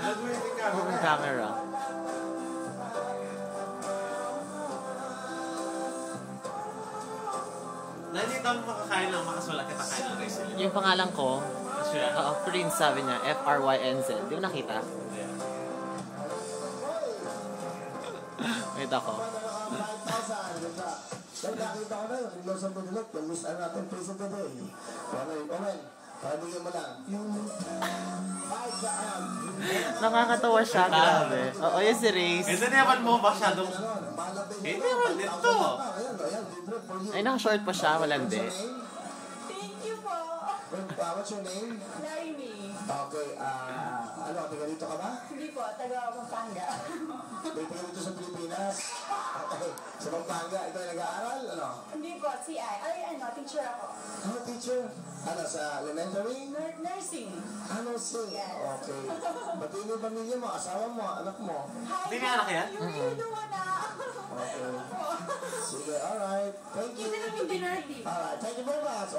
Ang camera. Hindi daw makakain lang, makasulat kita kain ng rice. Yung pangalan ko, Prince sabi niya, F-R-Y-N-Z. Di mo nakita? Wait ako. Nakita ko na yun, yung Los Angeles, yung Miss natin, President Day. Comment. Pabigyan mo lang. Nakakatawa siya, grabe. Oo, yun si Race. Ito naman mo masyadong... Hindi naman dito. Ay, naka-short pa siya, malandi. Thank you po. What's your name? Laini. Okay, ano, taga dito ka ba? Hindi po, taga Pampanga. May taga dito sa Pilipinas? Okay, sa Pampanga, ito ay nag-aaral, ano? Hindi po, CI. Ay, teacher ako. Ano, teacher? Ano, sa elementary? Nursing. Ano, sir? Yes. Okay. Pati yung pamilya mo, asawa mo, anak mo. Hi, Hindi may anak yan? Yung duwa na. Okay. Sige, alright. Thank you. Kita namin binati. Alright, thank you very much.